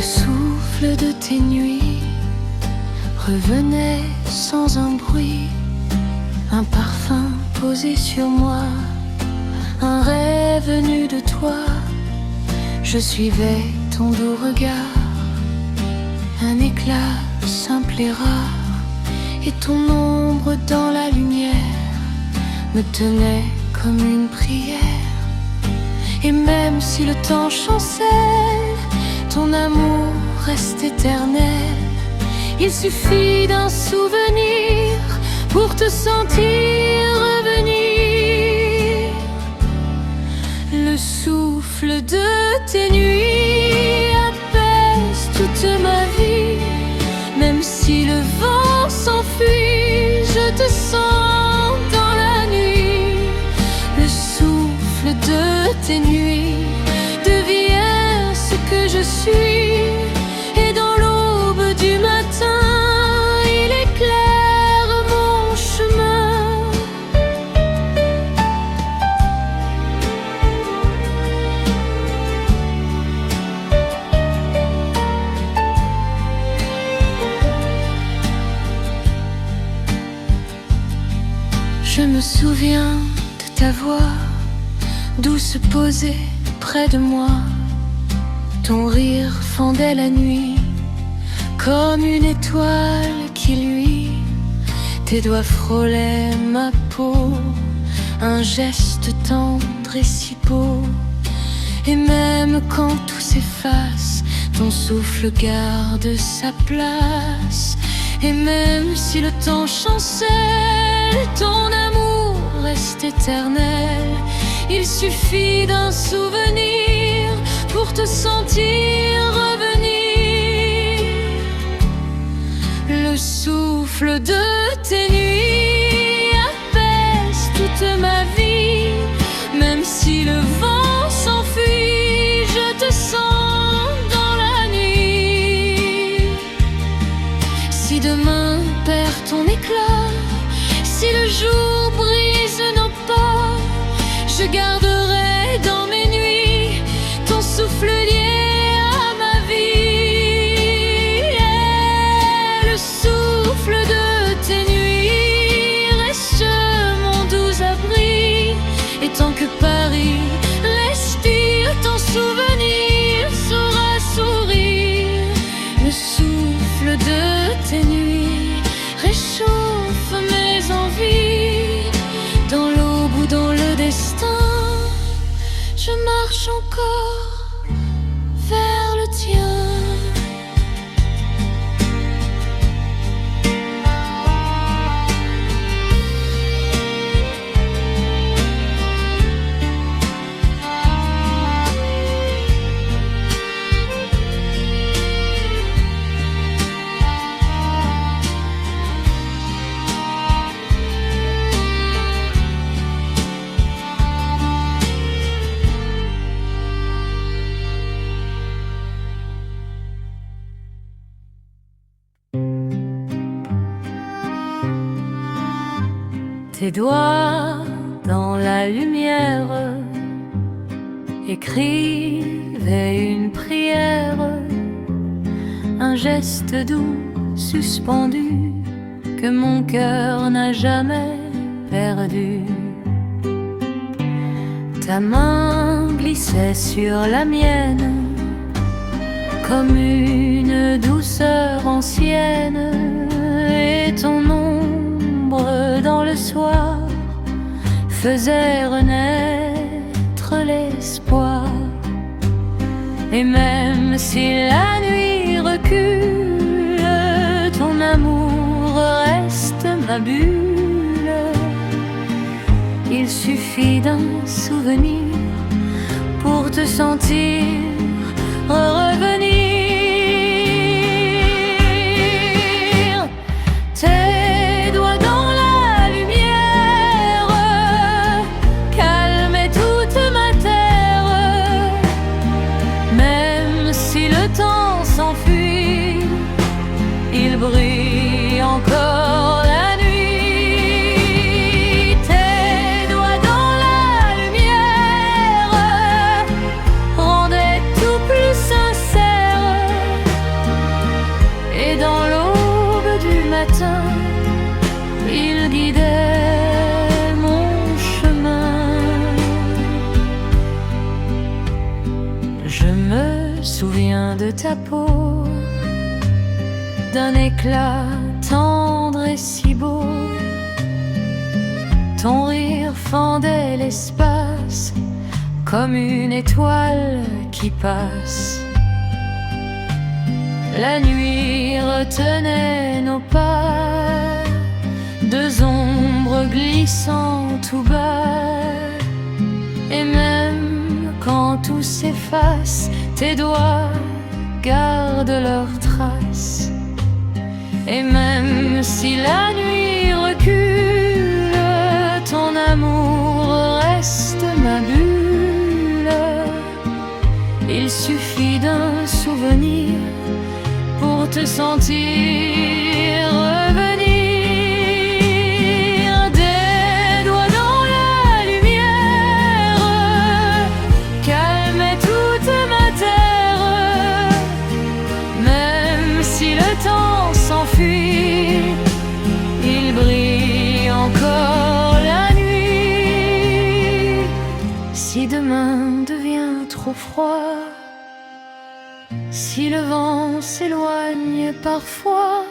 Le souffle de tes nuits revenait sans un bruit, un parfum posé sur moi, un rêve venu de toi. Je suivais ton doux regard, un éclat simple et rare, et ton ombre dans la lumière me tenait comme une prière. Et même si le temps chancelle, ton amour reste éternel. Il suffit d'un souvenir pour te sentir revenir. Le souffle de tes nuits apaise toute ma vie. Même si le vent s'enfuit, je te sens dans la nuit. Le souffle de tes nuits devient ce que je suis. Et dans l'aube du matin, il éclaire mon chemin. Je me souviens de ta voix, douce posée près de moi. Ton rire fendait la nuit comme une étoile qui luit. Tes doigts frôlaient ma peau, un geste tendre et si beau. Et même quand tout s'efface, ton souffle garde sa place. Et même si le temps chancelle, ton amour reste éternel. Il suffit d'un souvenir pour te sentir revenir. Le souffle de tes nuits apaise toute ma vie. Même si le vent s'enfuit, je te sens dans la nuit. Si demain perd ton éclat, si le jour brise nos pas, je garderai dans mes nuits ton souffle lié à ma vie. Et le souffle de tes nuits reste mon doux abri. Et tant que Paris respire, ton souvenir saura sourire. Le souffle de tes nuits réchauffe mes envies. Dans l'aube ou dans le destin, je marche encore vers le tien. Tes doigts dans la lumière écrivaient une prière, un geste doux suspendu que mon cœur n'a jamais perdu. Ta main glissait sur la mienne comme une douceur ancienne, et ton ombre dans le soir faisait renaître l'espoir. Et même si la nuit recule, ton amour reste ma bulle. Il suffit d'un souvenir pour te sentir revenir. Tes doigts dans la lumière calmaient toute ma terre. Même si le temps s'enfuit, il brille encore la nuit. Tes doigts dans la lumière rendaient tout plus sincère. guidait mon chemin. Je me souviens de ta peau, d'un éclat tendre et si beau. Ton rire fendait l'espace comme une étoile qui passe. La nuit retenait nos pas, deux ombres glissant tout bas. Et même quand tout s'efface, tes doigts gardent leurs traces. Et même si la nuit recule, ton amour reste ma bulle. Il suffit d'un souvenir pour te sentir revenir. Des doigts dans la lumière calmaient toute ma terre. Même si le temps s'enfuit, il brille encore la nuit. Si demain devient trop froid, si le vent s'éloigne parfois,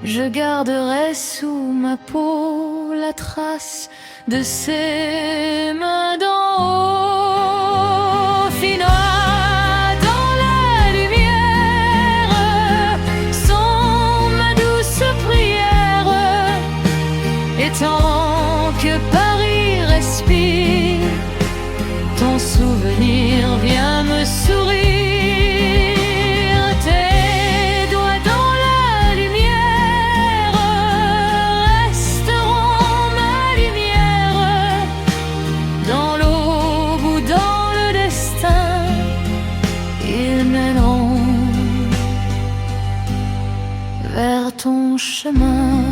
je garderai sous ma peau la trace de ses mains d'en haut. Finois dans la lumière sont ma douce prière. Et tant que Paris respire, ton souvenir vient me sourire. Vers ton chemin.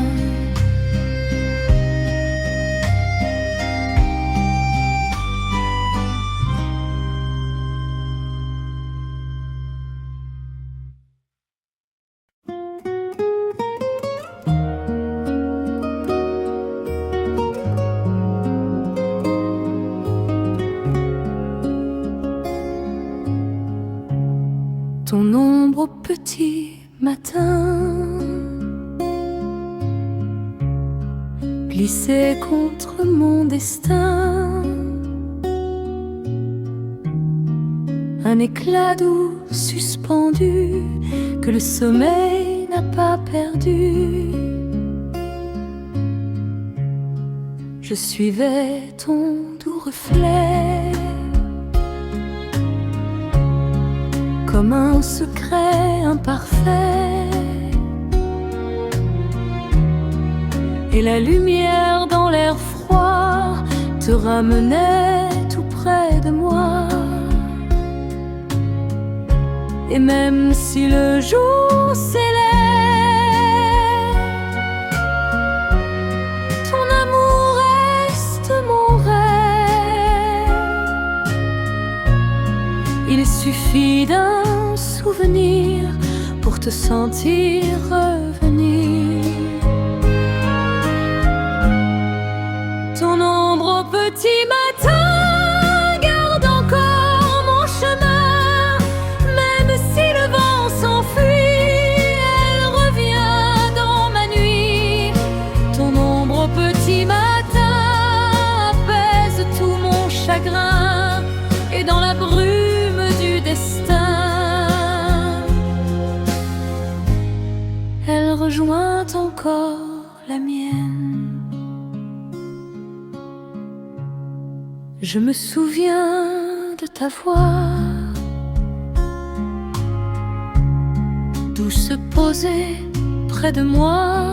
Ton ombre au petit matin glissait contre mon destin, un éclat doux suspendu que le sommeil n'a pas perdu. Je suivais ton doux reflet comme un secret imparfait, et la lumière dans l'air froid te ramenait tout près de moi. Et même si le jour s'élève, ton amour reste mon rêve. Il suffit d'un souvenir pour te sentir revenir. Ton ombre au petit matin garde encore mon chemin. Même si le vent s'enfuit, elle revient dans ma nuit. Ton ombre au petit matin apaise tout mon chagrin. Et dans la brume du destin, elle rejoint encore la mienne. Je me souviens de ta voix douce posée près de moi.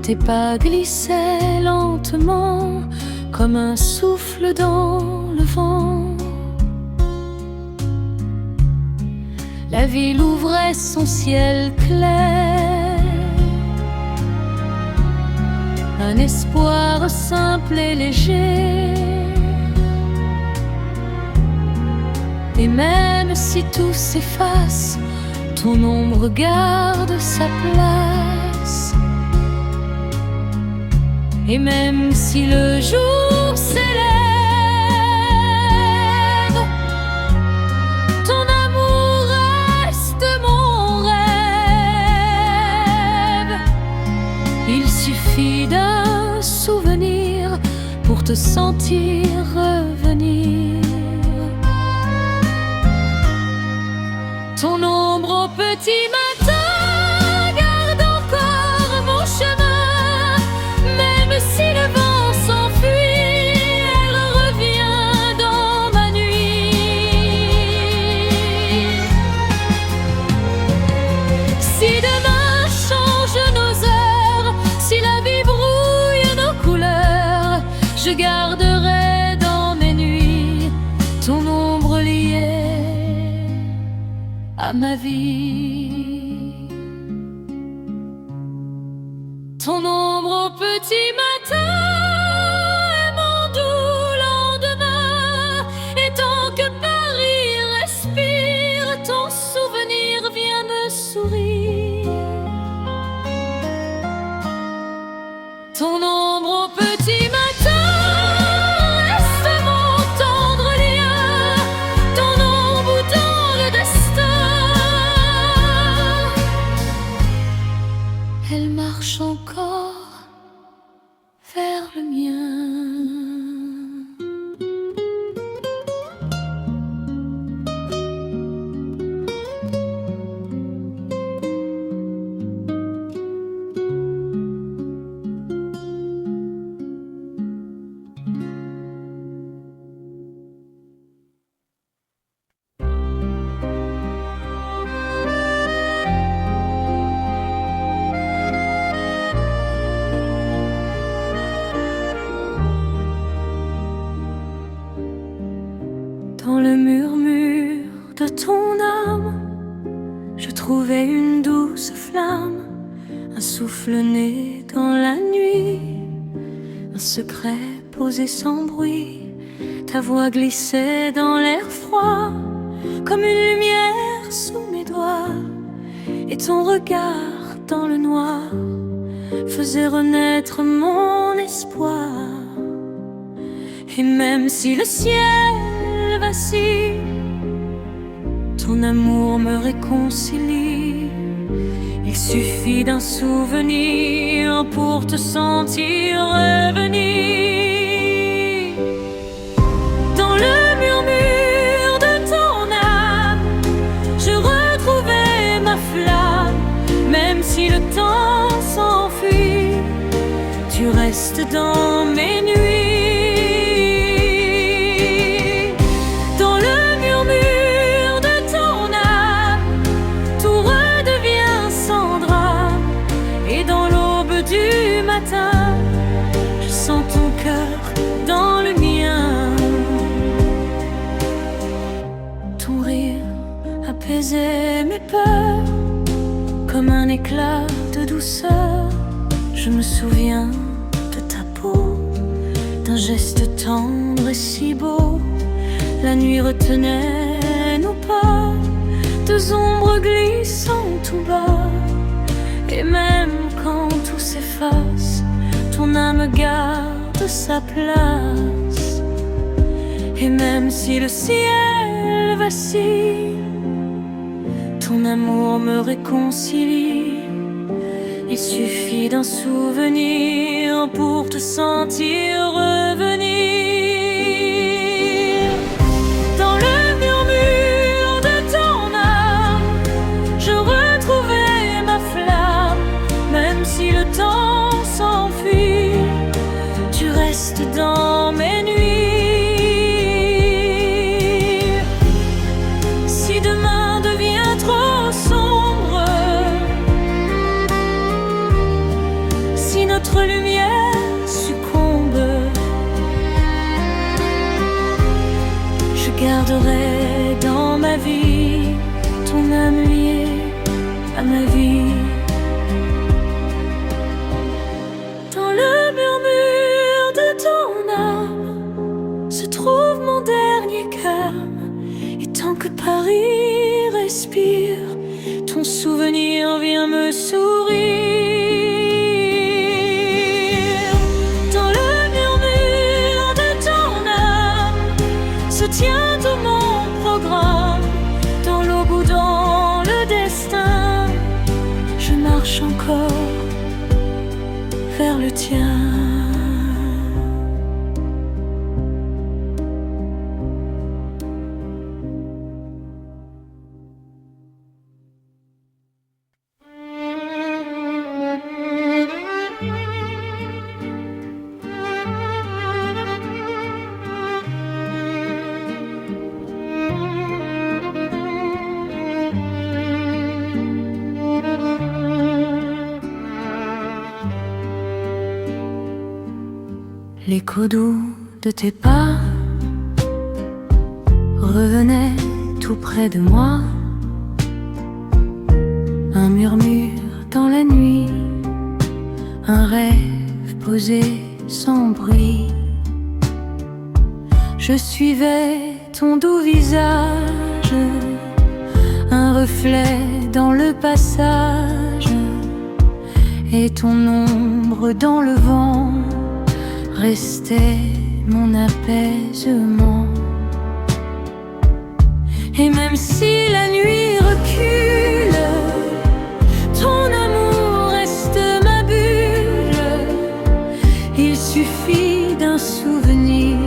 Tes pas glissaient lentement comme un souffle dans le vent. La ville ouvrait son ciel clair, un espoir simple et léger. Et même si tout s'efface, ton ombre garde sa place. Et même si le jour s'élève, ton amour reste mon rêve. Il suffit d'un souvenir pour te sentir revenir. Ton ombre au petit matin garde encore mon chemin. Même si le vent s'enfuit, elle revient dans ma nuit. Si demain change nos heures, si la vie brouille nos couleurs, je garderai dans mes nuits ton ombre liée à ma vie. Ton ombre au petit matin est mon doux lendemain. Et tant que Paris respire, ton souvenir vient me sourire. Ton ombre au petit matin reste mon tendre lien. Ton ombre dans le destin, elle marche encore vers le mien. Dans le murmure de ton âme, je trouvais une douce flamme, un souffle né dans la nuit, un secret posé sans bruit. Ta voix glissait dans l'air froid, comme une lumière sous mes doigts, et ton regard dans le noir faisait renaître mon espoir. Et même si le ciel vacille, ton amour me réconcilie. Il suffit d'un souvenir pour te sentir revenir. Dans le murmure de ton âme, je retrouvais ma flamme. Même si le temps s'enfuit, tu restes dans mes nuits. Je sens ton cœur dans le mien. Ton rire apaisait mes peurs, comme un éclat de douceur. Je me souviens de ta peau, d'un geste tendre et si beau. La nuit retenait nos pas, deux ombres glissant tout bas. Et même quand tout s'efface, ton âme garde sa place. Et même si le ciel vacille, ton amour me réconcilie. Il suffit d'un souvenir pour te sentir revenir. Dans le murmure de ton âme, je retrouvais ma flamme. Même si le temps s'enfuit, tu restes dans mes nuits. Si demain devient trop sombre, si notre lumière succombe, je garderai dans ma vie ton âme liée à ma vie. Paris respire, ton ton souvenir vient me sourire. Dans le murmure de ton âme se tient tout mon programme. Dans l'aube ou dans le destin, je marche encore vers le tien. L'écho doux de tes pas revenait tout près de moi. Un murmure dans la nuit, un rêve posé sans bruit. Je suivais ton doux visage, un reflet dans le passage, et ton ombre dans le vent restait mon apaisement. Et même si la nuit recule, ton amour reste ma bulle. Il suffit d'un souvenir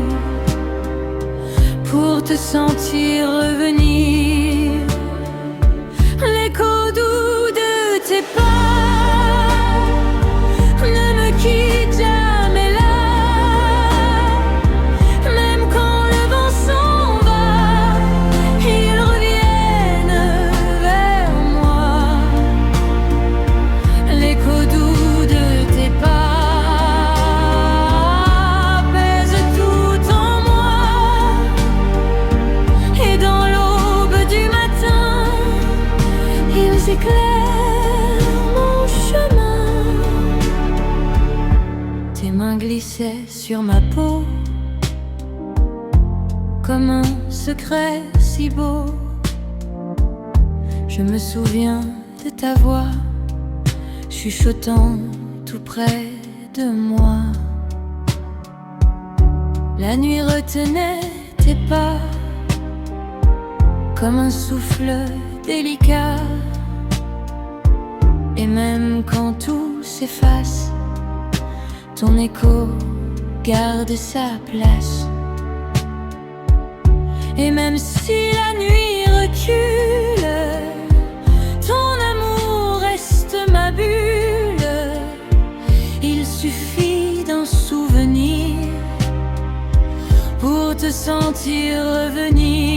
pour te sentir revenir. L'écho doux de tes pas ne me quitte jamais là. Éclaire mon chemin. Tes mains glissaient sur ma peau comme un secret si beau. Je me souviens de ta voix chuchotant tout près de moi. La nuit retenait tes pas comme un souffle délicat. Et même quand tout s'efface, ton écho garde sa place. Et même si la nuit recule, ton amour reste ma bulle. Il suffit d'un souvenir pour te sentir revenir.